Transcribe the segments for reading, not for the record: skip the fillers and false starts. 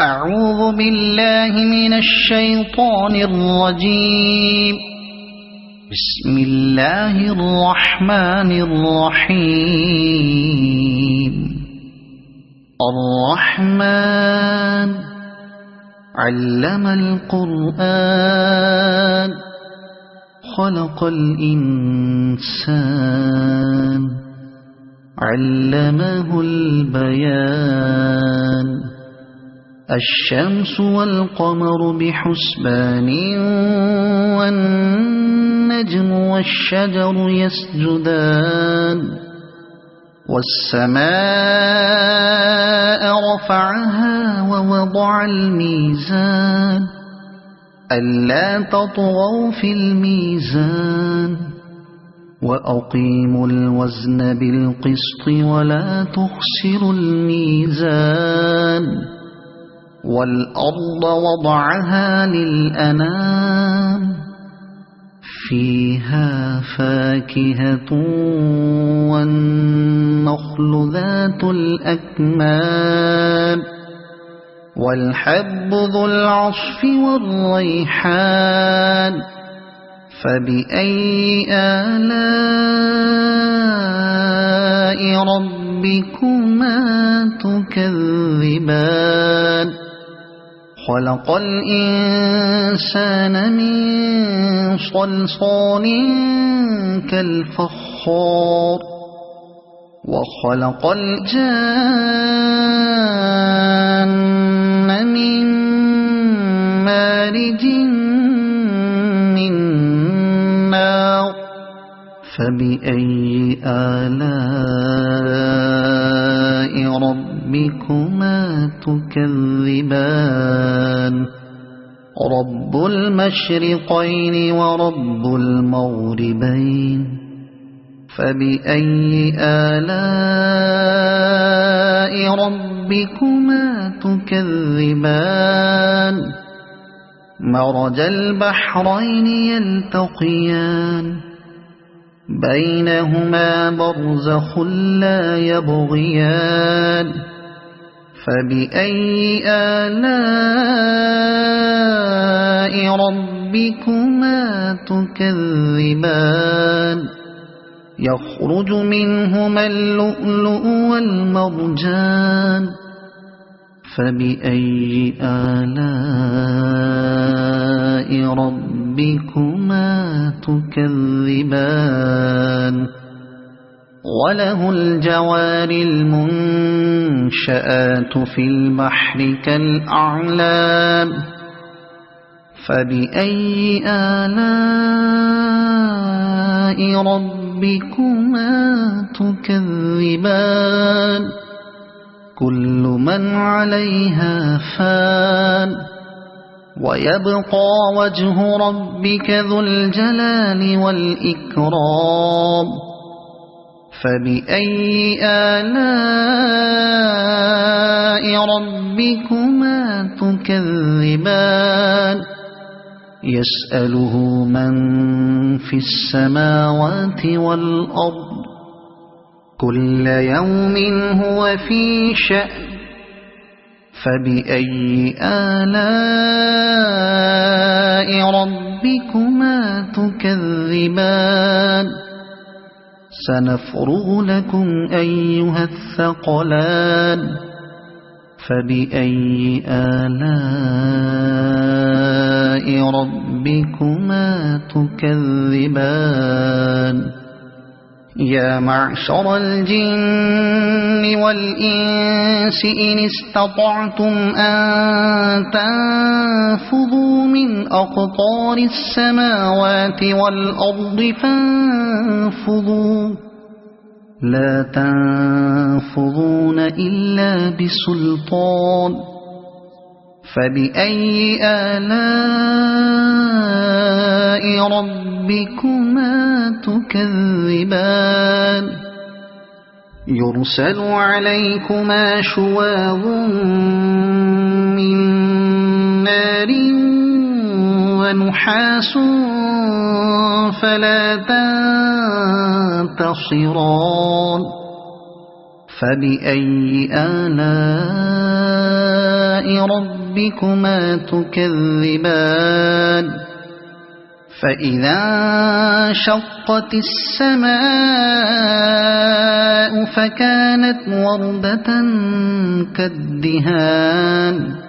أعوذ بالله من الشيطان الرجيم. بسم الله الرحمن الرحيم. الرحمن علم القرآن خلق الإنسان علمه البيان. الشمس والقمر بحسبان والنجم والشجر يسجدان. والسماء رفعها ووضع الميزان ألا تطغوا في الميزان وأقيموا الوزن بالقسط ولا تخسروا الميزان. والأرض وضعها للأنام فيها فاكهة والنخل ذات الأكمام والحب ذو العصف والريحان. فبأي آلاء ربكما تكذبان. خلق الإنسان من صلصال كالفخار وخلق الجان من مارج من نار. فبأي آلاء ربكما تكذبان. رب المشرقين ورب المغربين. فبأي آلاء ربكما تكذبان. مرج البحرين يلتقيان بينهما برزخ لا يبغيان. فبأي آلاء ربكما تكذبان. يخرج منهما اللؤلؤ والمرجان. فبأي آلاء ربكما تكذبان. وله الجوار المنشآت في البحر كالأعلام. فبأي آلاء ربكما تكذبان. كل من عليها فان ويبقى وجه ربك ذو الجلال والإكرام. فبأي آلاء ربكما تكذبان. يسأله من في السماوات والأرض كل يوم هو في شأن. فبأي آلاء ربكما تكذبان. سنفرغ لكم أيها الثقلان. فبأي آلاء ربكما تكذبان. يا معشر الجن والإنس إن استطعتم أن تنفذوا من أقطار السماوات والأرض فانفذوا لا تنفذون إلا بسلطان. فبأي آلاء ربكما تكذبان. يرسل عليكما شواظ من نار ونحاس فلا تنتصران. فبأي آلاء ربكما تكذبان فإذا انشقت السماء فكانت وردة كالدهان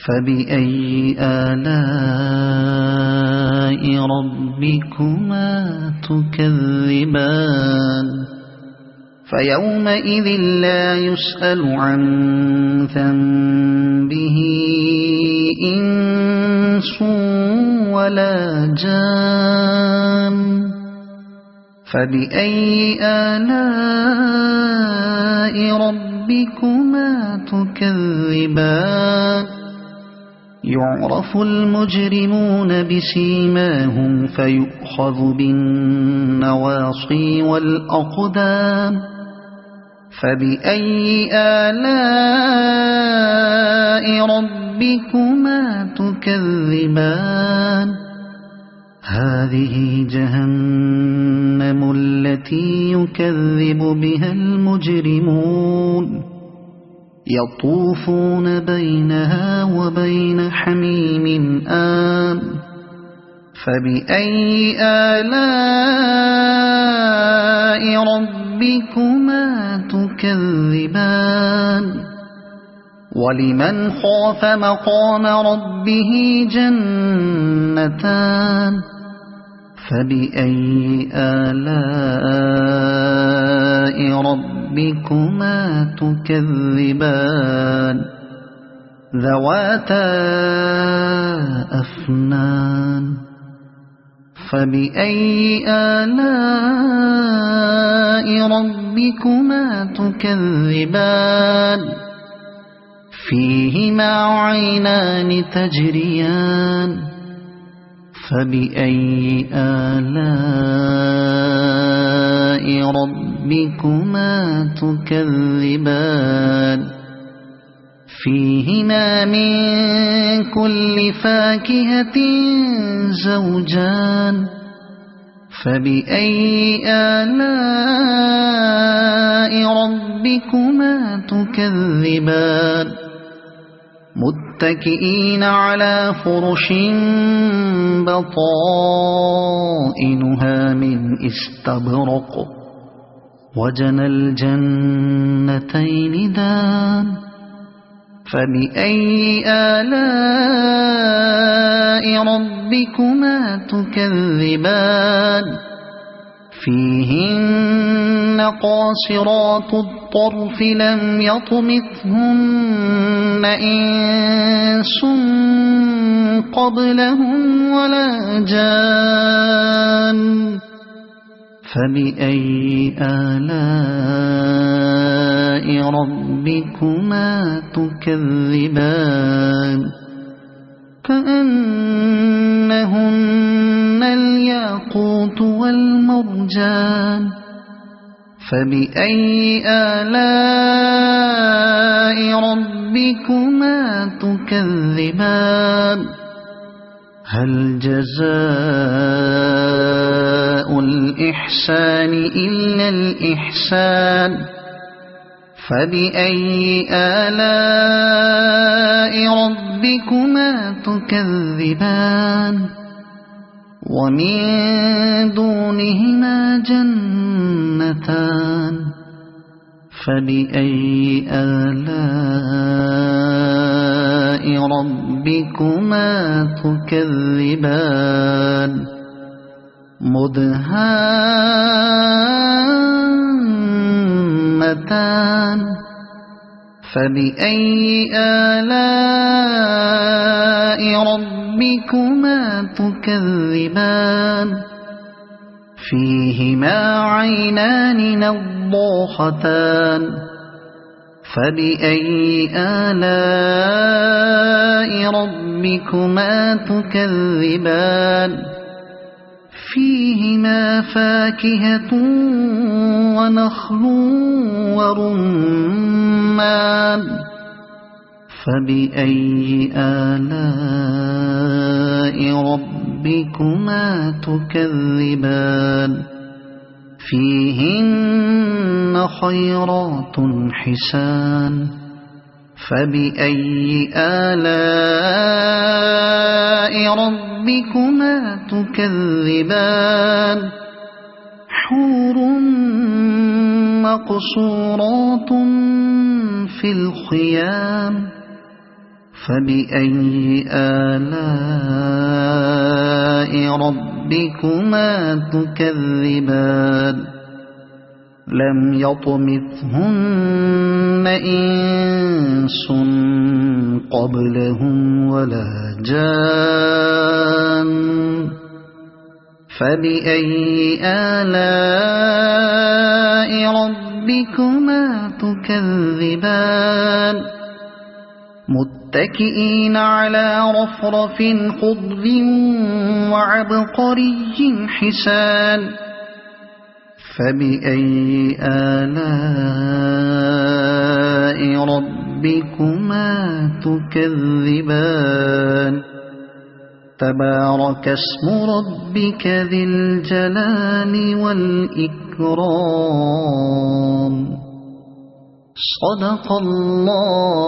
فبأي آلاء ربكما تكذبان فيومئذ لا يسأل عن ذنبه إنس ولا جان فبأي آلاء ربكما تكذبان يعرف المجرمون بسيماهم فيؤخذ بالنواصي والأقدام فبأي آلاء ربكما تكذبان هذه جهنم التي يكذب بها المجرمون يطوفون بينها وبين حميم آن فبأي آلاء ربكما تكذبان ولمن خاف مقام ربه جنتان فبأي آلاء ربكما تكذبان ذواتا أفنان فبأي آلاء ربكما تكذبان فيهما عينان تجريان فبأي آلاء ربكما تكذبان فيهما من كل فاكهة زوجان فبأي آلاء ربكما تكذبان متكئين على فرش بطائنها من استبرق وجنى الجنتين دان فبأي آلاء ربكما تكذبان فيهن قاصرات الطرف لم يطمثهن إنس قبلهم ولا جان فبأي آلاء ربكما تكذبان كأنهن الياقوت والمرجان فبأي آلاء ربكما تكذبان هل جزاء الإحسان إلا الإحسان فبأي آلاء ربكما تكذبان ومن دونهما جنتان فبأي آلاء ربكما تكذبان مدهامتان فبأي آلاء ربكما تكذبان فيهما عينان نضاختان فبأي آلاء ربكما تكذبان فيهما فاكهة ونخل ورمان فبأي آلاء ربكما تكذبان فيهن خيرات حسان فبأي آلاء ربكما تكذبان حور مقصورات في الخيام فبأي آلاء ربكما تكذبان لم يطمثهن إنس قبلهم ولا جان فبأي آلاء ربكما تكذبان متكئين على رفرف خضر وعبقري حسان فبأي آلاء ربكما تكذبان تبارك اسم ربك ذي الجلال والإكرام صدق الله